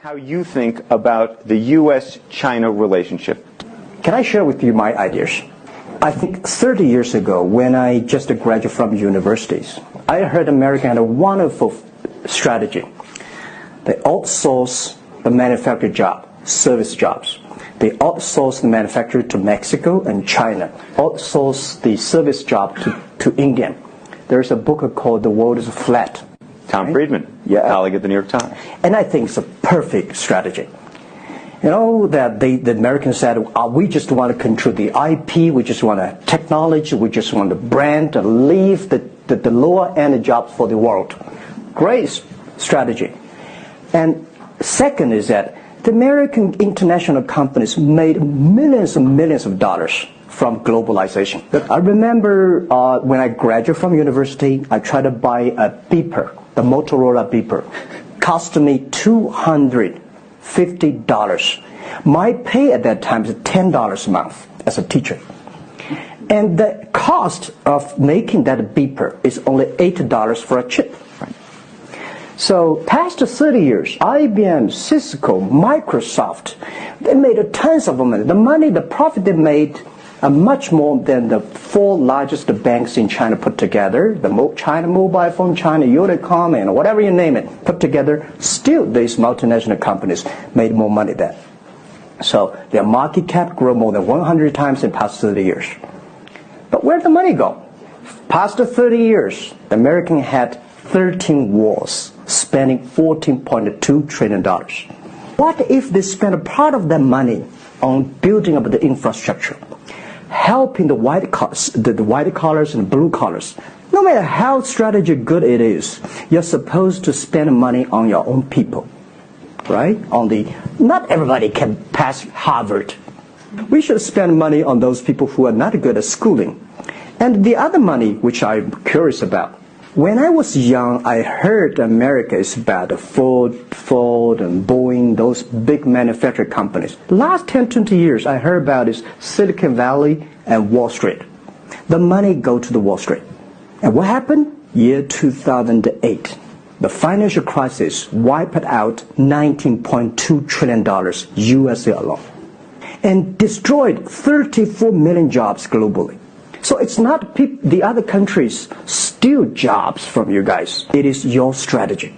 how you think about the U.S.-China relationship. Can I share with you my ideas? I think 30 years ago, when I just graduated from universities, I heard America had a wonderful strategy. They outsource the manufacturing job, service jobs. They outsource the manufacturer to Mexico and China, outsource the service job to India. There's a book called The World is Flat. Tom Friedman, colleague at the New York Times. And I think it's a perfect strategy. You know, that the Americans said, we just want to control the IP, we just want to technology, we just want the brand, and leave the lower-end jobs for the world. Great strategy. And second is that the American international companies made millions and millions of dollars from globalization. But I remember when I graduated from university, I tried to buy a beeper, the Motorola beeper. Cost me $250. My pay at that time is $10 a month as a teacher. And the cost of making that beeper is only $8 for a chip. So past 30 years, IBM, Cisco, Microsoft, they made tons of money. The profit they made are much more than the 4 largest banks in China put together, the China Mobile Phone, China Unicom, and whatever you name it, put together. Still, these multinational companies made more money than. So their market cap grew more than 100 times in the past 30 years. But where'd the money go? Past 30 years, the American had 13 wars, spending $14.2 trillion. What if they spent a part of that money on building up the infrastructure, helping the white collars and blue collars? No matter how strategy good it is, you're supposed to spend money on your own people, right? Not everybody can pass Harvard. We should spend money on those people who are not good at schooling. And the other money, which I'm curious about, when I was young, I heard America is about Ford and Boeing, those big manufacturing companies. Last 10, 20 years, I heard about is Silicon Valley and Wall Street. The money go to the Wall Street. And what happened? Year 2008. The financial crisis wiped out $19.2 trillion USA alone and destroyed 34 million jobs globally. So it's not the other countries steal jobs from you guys. It is your strategy.